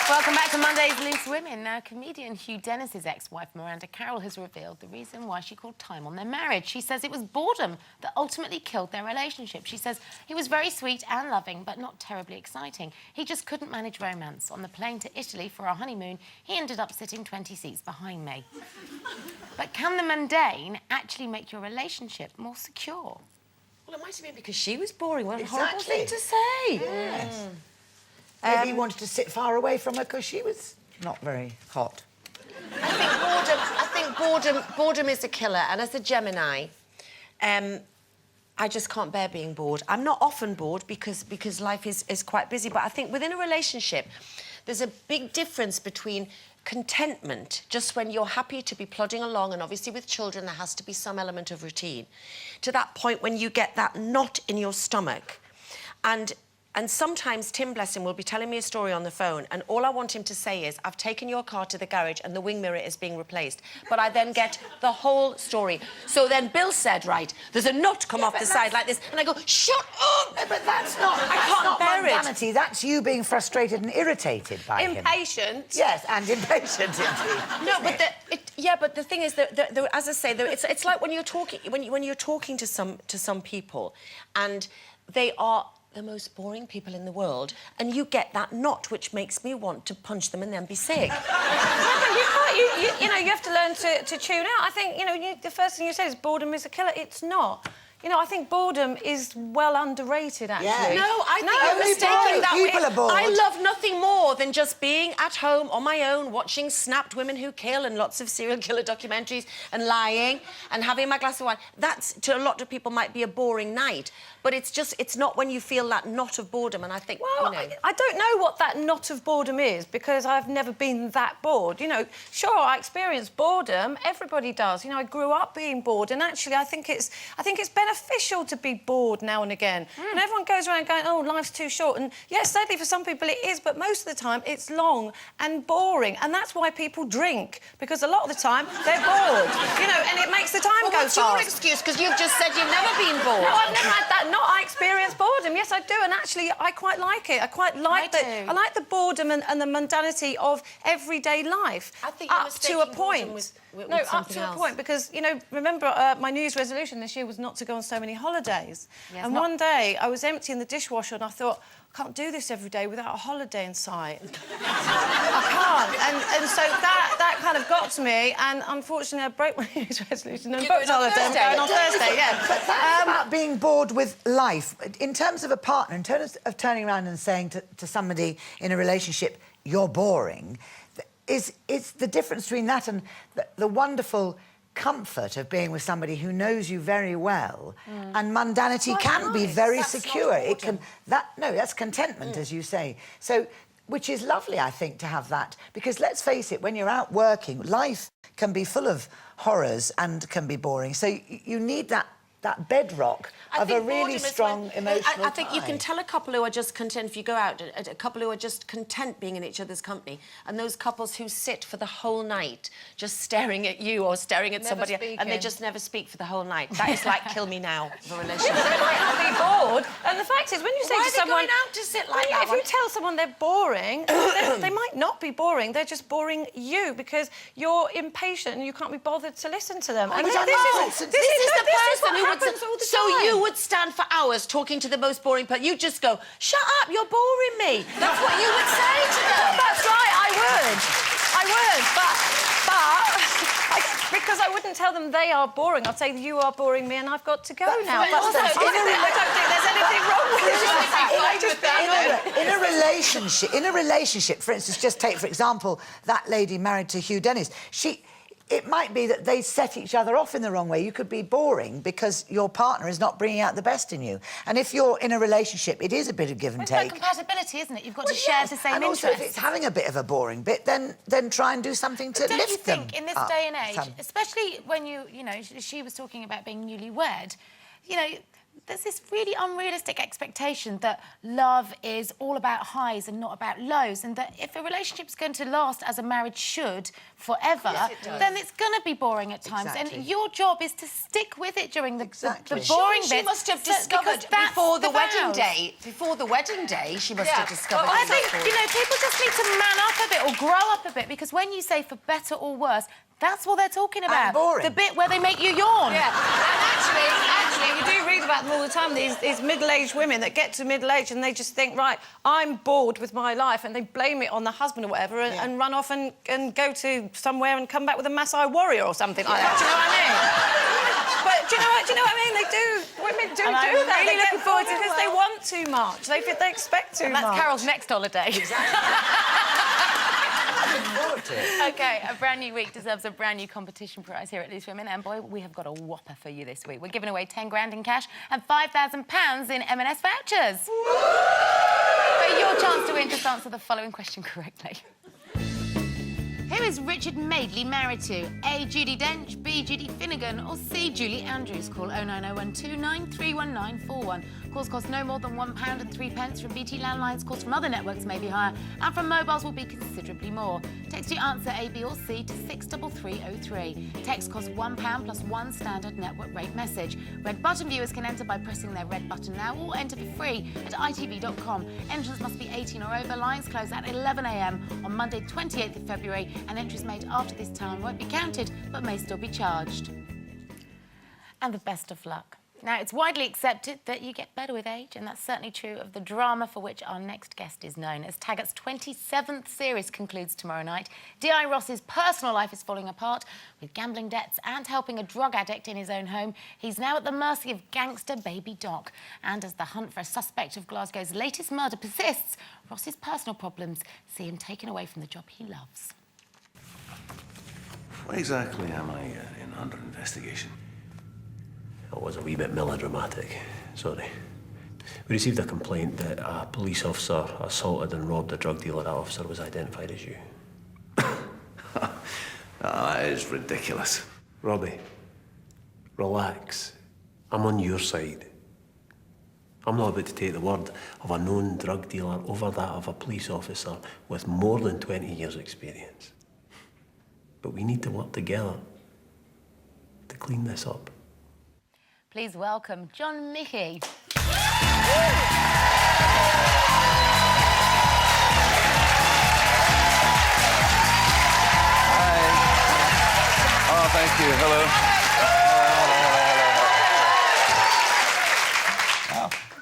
Welcome back to Monday's Loose Women. Now, comedian Hugh Dennis's ex-wife, Miranda Carroll, has revealed the reason why she called time on their marriage. She says it was boredom that ultimately killed their relationship. She says he was very sweet and loving, but not terribly exciting. He just couldn't manage romance. On the plane to Italy for our honeymoon, he ended up sitting 20 seats behind me. But can the mundane actually make your relationship more secure? Well, it might have been because she was boring. What a horrible thing to say. Yes. Maybe he wanted to sit far away from her because she was not very hot. I think boredom is a killer. And as a Gemini, I just can't bear being bored. I'm not often bored because life is quite busy. But I think within a relationship, there's a big difference between contentment, just when you're happy to be plodding along, and obviously with children there has to be some element of routine, to that point when you get that knot in your stomach. And sometimes Tim, bless him, will be telling me a story on the phone, and all I want him to say is, I've taken your car to the garage and the wing mirror is being replaced. But I then get the whole story. So then Bill said, right, there's a knot come off the side like this, and I go, shut up! No, but that's not... I can't bear it. Mundanity. That's you being frustrated and irritated by him. Impatient. Yes, and impatient indeed. No, but but the thing is that, as I say, it's like when you're talking to some people, and they are the most boring people in the world, and you get that knot, which makes me want to punch them and then be sick. You know, you have to learn to tune out. I think, you know, the first thing you said is boredom is a killer. It's not. You know, I think boredom is well underrated, actually. Yeah. No, I think you're mistaking that people are bored. I love nothing more than just being at home on my own, watching Snapped Women Who Kill and lots of serial killer documentaries and lying and having my glass of wine. That's, to a lot of people, might be a boring night. But it's not when you feel that knot of boredom, and I think, well, you know... I don't know what that knot of boredom is, because I've never been that bored. You know, sure, I experience boredom. Everybody does. You know, I grew up being bored, and actually, I think it's beneficial to be bored now and again. And everyone goes around going, oh, life's too short. And yes, certainly for some people it is, but most of the time it's long and boring. And that's why people drink, because a lot of the time they're bored. You know, and it makes the time go fast. What's your excuse? Because you've just said you've never been bored. No, I've never had that. Not I experience boredom. Yes, I do, and actually, I quite like it. I like the boredom and the mundanity of everyday life. I think you're up to a point. With up to a point, because, you know, remember, my New Year's resolution this year was not to go on so many holidays. Yes, and one day, I was emptying the dishwasher and I thought, I can't do this every day without a holiday in sight. I can't. And so that kind of got to me, and unfortunately I broke my New Year's resolution and booked holiday. I'm going on Thursday, yeah. But that's about being bored with life. In terms of a partner, in terms of turning around and saying to somebody in a relationship, you're boring, is the difference between that and the wonderful comfort of being with somebody who knows you very well, and mundanity can be very secure. That's contentment, as you say. So, which is lovely, I think, to have that, because let's face it, when you're out working, life can be full of horrors and can be boring. So you need that bedrock of a really strong emotional I think you can tell a couple who are just content, if you go out, a couple who are just content being in each other's company, and those couples who sit for the whole night just staring at you or staring at somebody else, and they just never speak for the whole night. That is like kill me now for a relationship. They might not be bored, and the fact is, when you say to someone... Why are they going out to sit like that? If you tell someone they're boring, they might not be boring, they're just boring you, because you're impatient and you can't be bothered to listen to them. And this is the person who would... So you would stand for hours talking to the most boring person. You'd just go, shut up, you're boring me. That's what you would say to them. That's right, I would. But because I wouldn't tell them they are boring, I'd say you are boring me and I've got to go now. But also, I don't think there's anything wrong with it. In a relationship, for instance, just take, for example, that lady married to Hugh Dennis. It might be that they set each other off in the wrong way. You could be boring because your partner is not bringing out the best in you. And if you're in a relationship, it is a bit of give and take. It's about compatibility, isn't it? You've got to share the same and interests. also, if it's having a bit of a boring bit, then try and do something to lift them Don't you think, in this day and age, up. especially when you know, she was talking about being newlywed, you know, there's this really unrealistic expectation that love is all about highs and not about lows, and that if a relationship's going to last as a marriage should forever, then it's going to be boring at times. Exactly. And your job is to stick with it during the Exactly. boring bits. She must have discovered because before the that's wedding vows. day. Before the wedding day, she must have discovered. I she think, was you know, people just need to man up a bit or grow up a bit, because when you say for better or worse, that's what they're talking about. boring. The bit where they make you yawn. Yeah, and actually, we do read about them all the time, these middle-aged women that get to middle age and they just think, right, I'm bored with my life, and they blame it on the husband or whatever and run off and go to somewhere and come back with a Maasai warrior or something like that. Do you know what I mean? But do you know what I mean? They do, women do And I'm do that. really They get looking forward to because they want too much. They expect too And much. that's Carol's next holiday. Forward to it. OK, a brand new week deserves a brand new competition prize here at Loose Women. And, boy, we have got a whopper for you this week. We're giving away 10 grand in cash and £5,000 in M&S vouchers. But your chance to win, just answer the following question correctly. Who is Richard Madeley married to? A. Judi Dench, B. Judy Finnegan, or C. Julie Andrews? Call 09012 931941. Calls cost no more than £1 and 3 pence from BT landlines. Calls from other networks may be higher, and from mobiles will be considerably more. Text your answer A, B, or C to 63303. Text costs £1 plus one standard network rate message. Red button viewers can enter by pressing their red button now, or enter for free at itv.com. Entrants must be 18 or over. Lines close at 11 a.m. on Monday, 28th of February. And entries made after this time won't be counted, but may still be charged. And the best of luck. Now, it's widely accepted that you get better with age, and that's certainly true of the drama for which our next guest is known. As Taggart's 27th series concludes tomorrow night, D.I. Ross's personal life is falling apart. With gambling debts and helping a drug addict in his own home, he's now at the mercy of gangster baby Doc. And as the hunt for a suspect of Glasgow's latest murder persists, Ross's personal problems see him taken away from the job he loves. Why exactly am I under investigation? It was a wee bit melodramatic, sorry. We received a complaint that a police officer assaulted and robbed a drug dealer. That officer was identified as you. That is ridiculous. Robbie, relax. I'm on your side. I'm not about to take the word of a known drug dealer over that of a police officer with more than 20 years' experience. But we need to work together to clean this up. Please welcome John Mickey. Oh, thank you. Hello.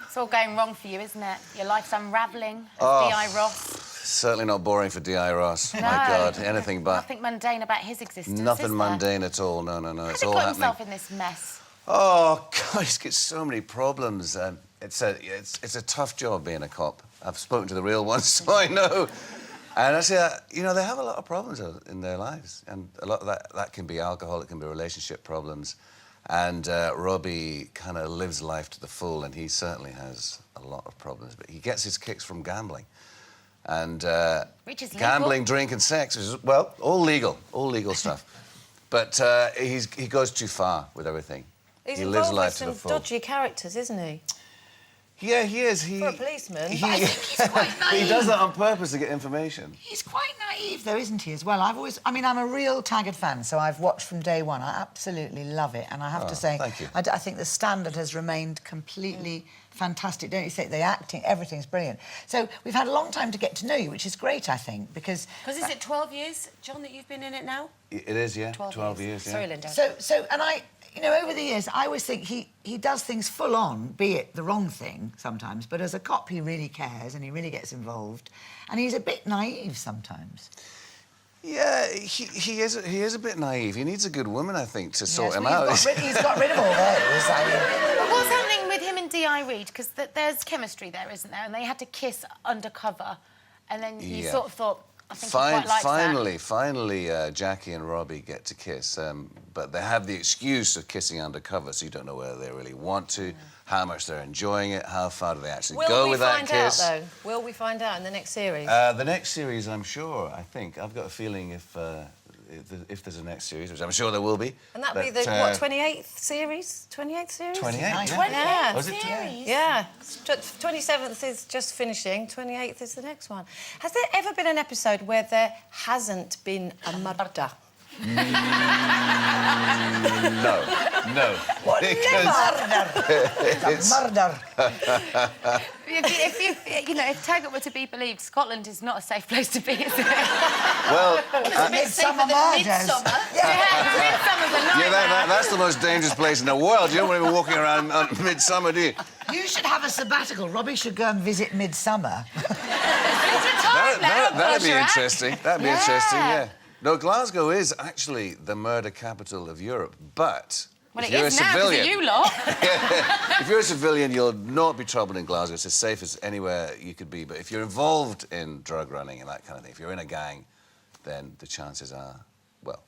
It's all going wrong for you, isn't it? Your life's unravelling as D.I. Ross. Certainly not boring for D.I. Ross. No. My God, anything but. Nothing mundane about his existence, Nothing is there? mundane at all. No. How It's did he all put happening. himself in this mess? Oh, God, he's got so many problems. It's a tough job being a cop. I've spoken to the real ones, so I know. And I say, you know, they have a lot of problems in their lives. And a lot of that can be alcohol, it can be relationship problems. And Robbie kind of lives life to the full, and he certainly has a lot of problems. But he gets his kicks from gambling. And Which is legal. gambling, drink, and sex is, well, all legal stuff. But he goes too far with everything. He's He lives involved with life to some the full. dodgy characters, isn't he? Yeah, he is. For a policeman. But I think he's quite naive. He does that on purpose to get information. He's quite naive, though, isn't he, as well? I'm a real Taggart fan, so I've watched from day one. I absolutely love it. And I have to say, thank you. I think the standard has remained completely fantastic, don't you think? The acting, everything's brilliant. So we've had a long time to get to know you, which is great, I think, because... Because is it 12 years, John, that you've been in it now? It is, yeah. 12 years, yeah. Sorry, Linda. So, and I, you know, over the years, I always think he does things full on, be it the wrong thing sometimes, but as a cop, he really cares and he really gets involved. And he's a bit naive sometimes. Yeah, he is a bit naive. He needs a good woman, I think, to sort him well, out. He's got rid of all those. But what's happening with him and D.I. Reid? Because there's chemistry there, isn't there? And they had to kiss undercover. And then you Yeah. sort of thought, I think he quite likes that. Finally, Jackie and Robbie get to kiss, but they have the excuse of kissing undercover, so you don't know whether they really want to, how much they're enjoying it, how far do they actually go with that kiss. Will we find out, though? Will we find out in the next series? The next series, I'm sure, I think. I've got a feeling if if there's a next series, which I'm sure there will be. And that'll be the, what, 28th series? 28th series? 28, yeah. 28 Yeah. Was it? series. Yeah. 27th is just finishing, 28th is the next one. Has there ever been an episode where there hasn't been a murder? No. What? Because Murder. If Taggart were to be believed, Scotland is not a safe place to be, is it? well, Midsummer murders. Midsummer's a nightmare. that's the most dangerous place in the world. You don't want to be walking around on midsummer, do you? You should have a sabbatical. Robbie should go and visit Midsummer. That'd be interesting. That'd be interesting, yeah. No, Glasgow is actually the murder capital of Europe, but Well, if it you're is a now, civilian, because of you lot. if you're a civilian, you'll not be troubled in Glasgow. It's as safe as anywhere you could be. But if you're involved in drug running and that kind of thing, if you're in a gang, then the chances are, well,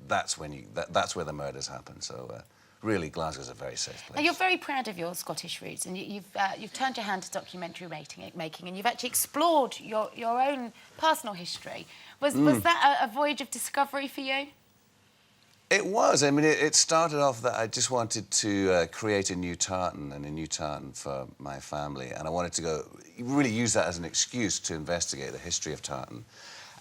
that's when that's where the murders happen. So. Really, Glasgow's a very safe place. Now, you're very proud of your Scottish roots, and you've turned your hand to documentary making, and you've actually explored your own personal history. Was that a voyage of discovery for you? It was. I mean, it started off that I just wanted to create a new tartan for my family, and I wanted to really use that as an excuse to investigate the history of tartan.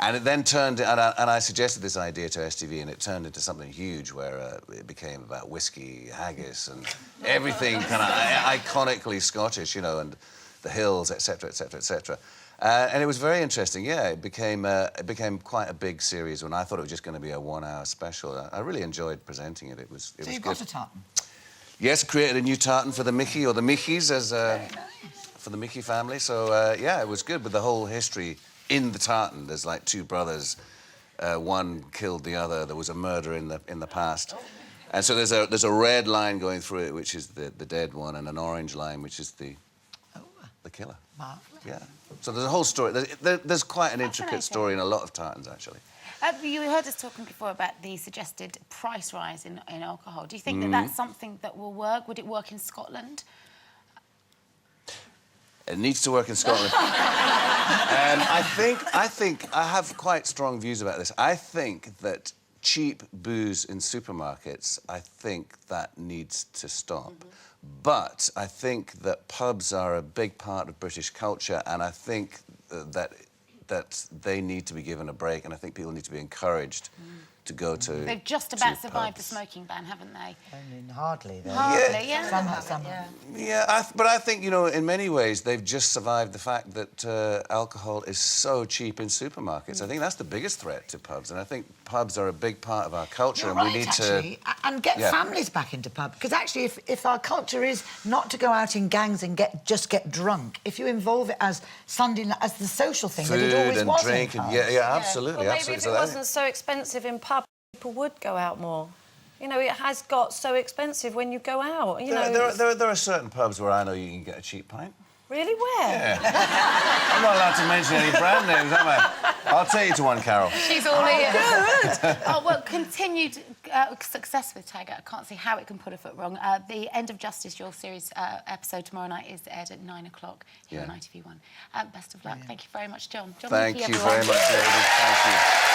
And it then turned, and I suggested this idea to STV, and it turned into something huge where it became about whiskey, haggis, and everything kind of iconically Scottish, and the hills, etc., etc., etc. And it was very interesting. Yeah, it became quite a big series when I thought it was just going to be a 1-hour special. I really enjoyed presenting it. It was So you good. got a tartan? Yes, created a new tartan for the Mickey, or the Mickeys, for the Mickey family. So yeah, it was good with the whole history. In the tartan, there's like two brothers. One killed the other. There was a murder in the past, and so there's a red line going through it, which is the dead one, and an orange line, which is the killer. Marvellous. Yeah. So there's a whole story. There's quite an intricate story in a lot of tartans, actually. You heard us talking before about the suggested price rise in alcohol. Do you think that that's something that will work? Would it work in Scotland? It needs to work in Scotland. I think I have quite strong views about this. I think that cheap booze in supermarkets, I think that needs to stop. But I think that pubs are a big part of British culture, and I think that they need to be given a break, and I think people need to be encouraged to go to. They've just about to survived pubs. the smoking ban, haven't they? I mean, hardly, though. Hardly, yeah. Somehow. Yeah, but I think, in many ways, they've just survived the fact that alcohol is so cheap in supermarkets. I think that's the biggest threat to pubs, and I think pubs are a big part of our culture, You're and right, we need actually. And get families back into pubs. Because actually, if our culture is not to go out in gangs and just get drunk, if you involve it as Sunday night, as the social thing that it always and was drink, in pubs. yeah, absolutely, Well, maybe absolutely. if So it that- wasn't so expensive in pubs, people would go out more. It has got so expensive when you go out. There are certain pubs where I know you can get a cheap pint. Really, where? Yeah. I'm not allowed to mention any brand names, am I? I'll take you to one, Carol. She's all ears. Oh, well, continued success with Taggart. I can't see how it can put a foot wrong. The End of Justice, your series episode tomorrow night, is aired at 9 o'clock here on ITV1. Best of luck. Thank you very much, John. Thank Mickey, you everyone. very much, ladies. Thank you.